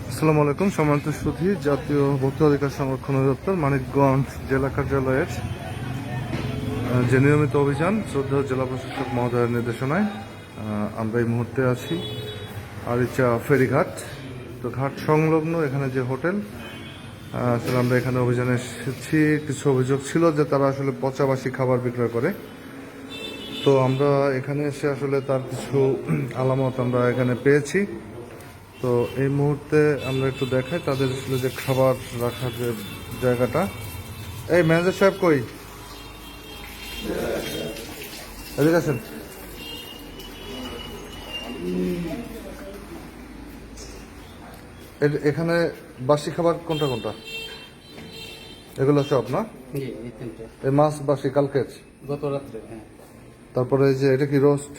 আসসালামু আলাইকুম। সম্মানিত সুধী, জাতীয় ভোক্তা অধিকার সংরক্ষণ অধিদপ্তর মানিকগঞ্জ জেলা কার্যালয়ের যে নিয়মিত অভিযান শ্রদ্ধেয় জেলা প্রশাসক মহোদয়ের নির্দেশনায় আমরা এই মুহূর্তে আছি আরিচা ফেরিঘাট। তো ঘাট সংলগ্ন এখানে যে হোটেল, আসলে আমরা এখানে অভিযানে এসেছি। কিছু অভিযোগ ছিল যে তারা আসলে পচাবাসি খাবার বিক্রয় করে। তো আমরা এখানে এসে আসলে তার কিছু আলামত আমরা এখানে পেয়েছি। তো এই মুহূর্তে আমরা একটু দেখাই তাদের আসলে যে খাবার রাখার যে জায়গাটা। এই ম্যানেজার সাহেব কই? এদিকে আসেন। এখানে বাসি খাবার কোনটা কোনটা? এগুলো সব না? এই মাছ বাসি কালকের, গত রাত্রে। হ্যাঁ। তারপরে এই যে এটা কি রোস্ট?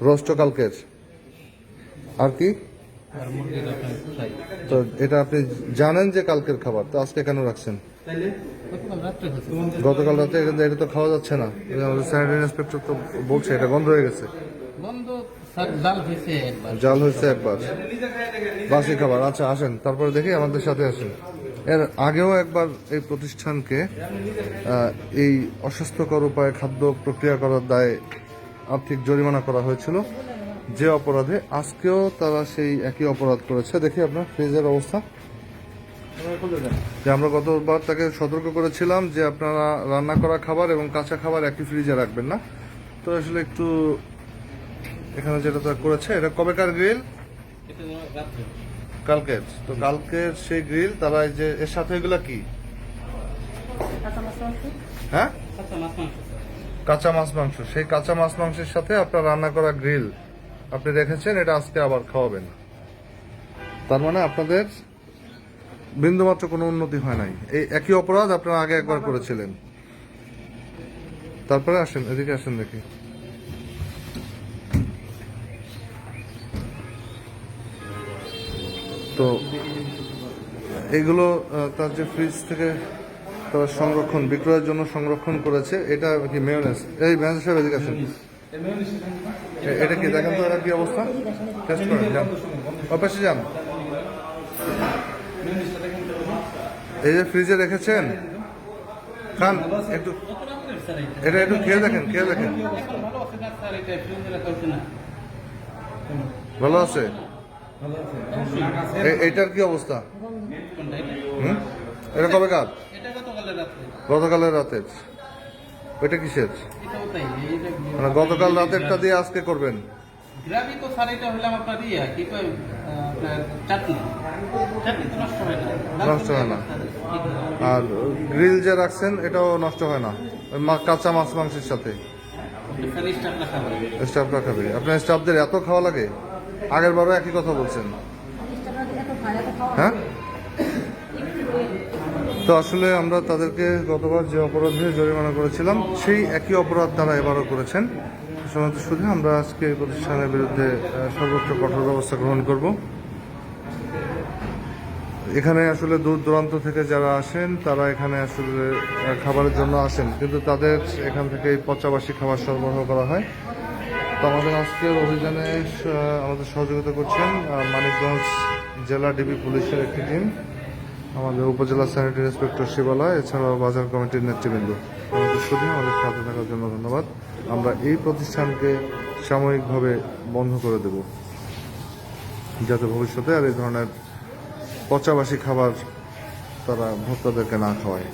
রোস্ট কালকের। আর কি? তো এটা আপনি জানেন যে কালকের খাবার, তো আজকে কেন রাখছেন? গতকাল রাতে এটা তো খাওয়া যাচ্ছে না। আমাদের স্যানিটারি ইন্সপেক্টর তো বলছে এটা বন্ধ হয়ে গেছে। জাল হয়েছে একবার, বাসি খাবার। আচ্ছা আসেন, তারপরে দেখি আমাদের সাথে আসেন। এর আগেও একবার এই প্রতিষ্ঠানকে এই অস্বাস্থ্যকর উপায়ে খাদ্য প্রক্রিয়া করার দায়ে আর্থিক জরিমানা করা হয়েছিল, যে অপরাধে আজকেও তারা সেই একই অপরাধ করেছে। দেখি আপনার ফ্রিজের অবস্থা। যে আমরা গতবার তাকে সতর্ক করেছিলাম যে আপনারা রান্না করা খাবার এবং কাঁচা খাবার একই ফ্রিজে রাখবেন না। তো আসলে একটু এখানে যেটা তারা করেছে, এটা কবেকার গ্রিল? কালকের। তো কালকের সেই গ্রিল তারা এই যে এর সাথে এগুলা কি? হ্যাঁ, কাঁচা মাছ মাংস। সেই কাঁচা মাছ মাংসের সাথে আপনার রান্না করা গ্রিল আপনি রেখেছেন, এটা আজকে আবার খাওয়াবেন। তার মানে আপনাদের বিন্দুমাত্র কোনো উন্নতি হয় নাই। এই একই অপরাধ আপনারা আগে একবার করেছিলেন। তারপরে আসেন, এদিকে আসেন দেখি। তো এগুলো তার যে ফ্রিজ থেকে তারা সংরক্ষণ বিক্রয়ের জন্য সংরক্ষণ করেছে। এটা কি মেয়োনেজ? এই ম্যানেজার সাহেব এদিকে আসেন। এটা কি দেখেন তো, এটা কি অবস্থা? টেস্ট করেন, যান অপাশে যান। এই যে ফ্রিজে রেখেছেন, খান একটু, এটা একটু খেয়ে দেখেন, খেয়ে দেখেন। ভালো আছে? এইটার কি অবস্থা? এটা কবে কার? গতকালের রাতের। ওইটা কিসের? মানে গতকাল রাতেরটা দিয়ে আজকে করবেন? গ্রাভি তো স্যার এটা হলাম আপনার কি কয় চাটনি। চাটনি তো নষ্ট হয় না। নষ্ট হয় না। আর গ্রিল যে রাখছেন এটাও নষ্ট হয় না কাঁচা মাছ মাংসের সাথে? স্টাফরা খাবে। আপনার স্টাফদের এত খাওয়া লাগে? আগের বারও একই কথা বলছেন। হ্যাঁ, তো আসলে আমরা তাদেরকে গতবার যে অপরাধে জরিমানা করেছিলাম সেই একই অপরাধ তারা এবারও করেছেন। শুধু আমরা আজকে এই প্রতিষ্ঠানের বিরুদ্ধে সর্বোচ্চ কঠোর ব্যবস্থা গ্রহণ করব। এখানে আসলে দূর দূরান্ত থেকে যারা আসেন তারা এখানে আসলে খাবারের জন্য আসেন, কিন্তু তাদের এখান থেকে পচাবাসি খাবার সরবরাহ করা হয়। তো আমাদের আজকের অভিযানে আমাদের সহযোগিতা করছেন মানিকগঞ্জ জেলা ডিবি পুলিশের একটি টিম, আমাদের উপজেলা স্যানিটারি ইন্সপেক্টর শিবালয়, এছাড়াও বাজার কমিটির নেতৃবৃন্দ। আমাদের শুধু আমাদের সাথে থাকার জন্য ধন্যবাদ। আমরা এই প্রতিষ্ঠানকে সাময়িকভাবে বন্ধ করে দেব, যাতে ভবিষ্যতে আর এই ধরনের পচাবাসি খাবার তারা ভোক্তাদেরকে না খাওয়ায়।